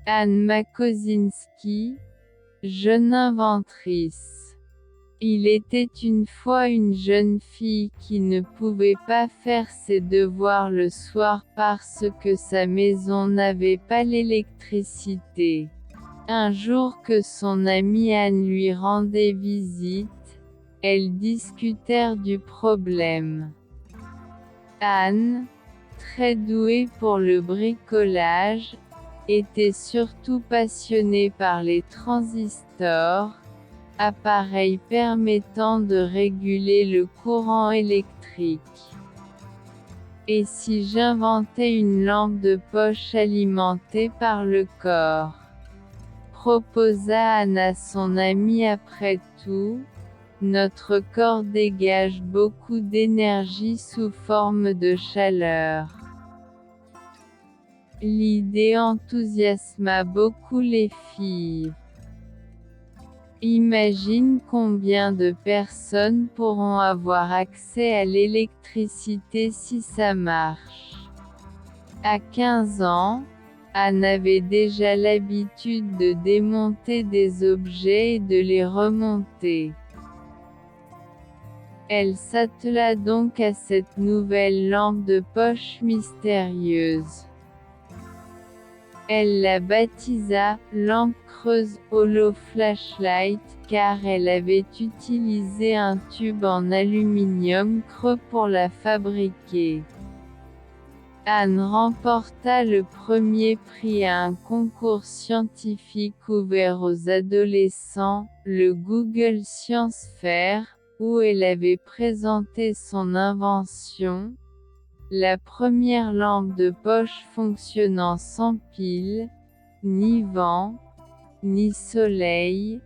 Anne Makosinski, jeune inventrice. Il était une fois une jeune fille qui ne pouvait pas faire ses devoirs le soir parce que sa maison n'avait pas l'électricité. Un jour que son amie Anne lui rendait visite, elles discutèrent du problème. Anne, très douée pour le bricolage, était surtout passionnée par les transistors, appareils permettant de réguler le courant électrique. Et si j'inventais une lampe de poche alimentée par le corps? Proposa Anne à son amie. Après tout, notre corps dégage beaucoup d'énergie sous forme de chaleur. L'idée enthousiasma beaucoup les filles. Imagine combien de personnes pourront avoir accès à l'électricité si ça marche. À 15 ans, Anne avait déjà l'habitude de démonter des objets et de les remonter. Elle s'attela donc à cette nouvelle lampe de poche mystérieuse. Elle la baptisa « lampe creuse Holo Flashlight » car elle avait utilisé un tube en aluminium creux pour la fabriquer. Anne remporta le premier prix à un concours scientifique ouvert aux adolescents, le Google Science Fair, où elle avait présenté son invention, la première lampe de poche fonctionnant sans pile, ni vent, ni soleil,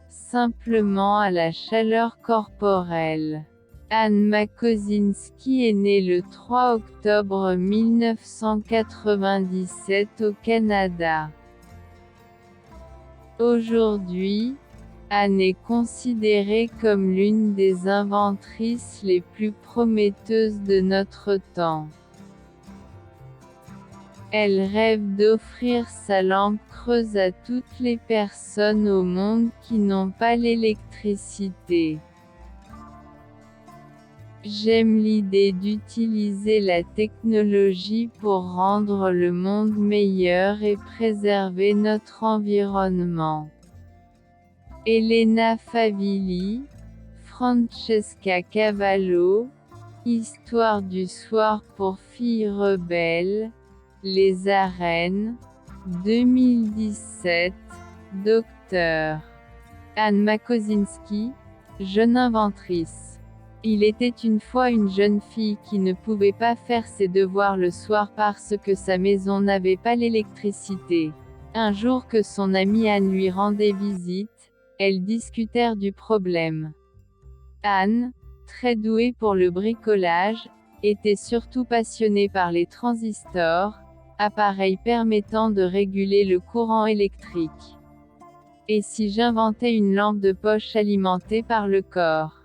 simplement à la chaleur corporelle. Anne Makosinski est née le 3 octobre 1997 au Canada. Aujourd'hui, Anne est considérée comme l'une des inventrices les plus prometteuses de notre temps. Elle rêve d'offrir sa lampe creuse à toutes les personnes au monde qui n'ont pas l'électricité. J'aime l'idée d'utiliser la technologie pour rendre le monde meilleur et préserver notre environnement. Elena Favilli, Francesca Cavallo, Histoire du soir pour filles rebelles, Les arènes, 2017, Dr. Anne Makosinski, jeune inventrice. Il était une fois une jeune fille qui ne pouvait pas faire ses devoirs le soir parce que sa maison n'avait pas l'électricité. Un jour que son amie Anne lui rendait visite, elles discutèrent du problème. Anne, très douée pour le bricolage, était surtout passionnée par les transistors, appareils permettant de réguler le courant électrique. Et si j'inventais une lampe de poche alimentée par le corps?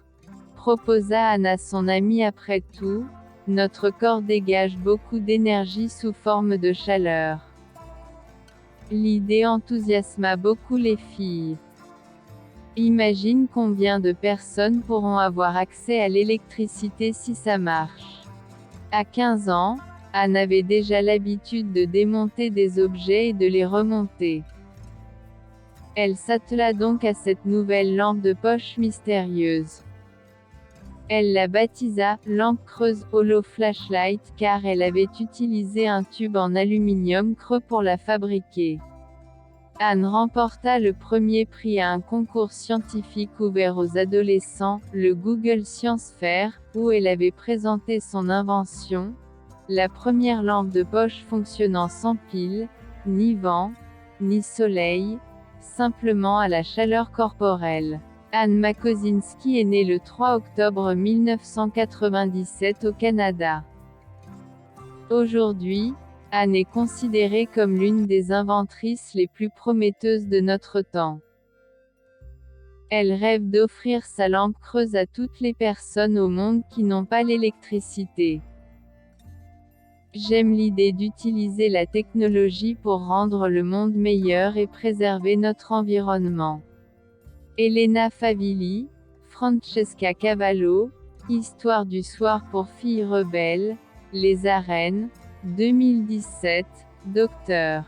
Proposa Anne à son amie. Après tout, notre corps dégage beaucoup d'énergie sous forme de chaleur. L'idée enthousiasma beaucoup les filles. Imagine combien de personnes pourront avoir accès à l'électricité si ça marche. À 15 ans, Anne avait déjà l'habitude de démonter des objets et de les remonter. Elle s'attela donc à cette nouvelle lampe de poche mystérieuse. Elle la baptisa « lampe creuse Holo Flashlight » car elle avait utilisé un tube en aluminium creux pour la fabriquer. Anne remporta le premier prix à un concours scientifique ouvert aux adolescents, le Google Science Fair, où elle avait présenté son invention, la première lampe de poche fonctionnant sans pile, ni vent, ni soleil, simplement à la chaleur corporelle. Anne Makosinski est née le 3 octobre 1997 au Canada. Aujourd'hui, Anne est considérée comme l'une des inventrices les plus prometteuses de notre temps. Elle rêve d'offrir sa lampe creuse à toutes les personnes au monde qui n'ont pas l'électricité. J'aime l'idée d'utiliser la technologie pour rendre le monde meilleur et préserver notre environnement. Elena Favilli, Francesca Cavallo, Histoire du soir pour filles rebelles, Les arènes, 2017, Dr.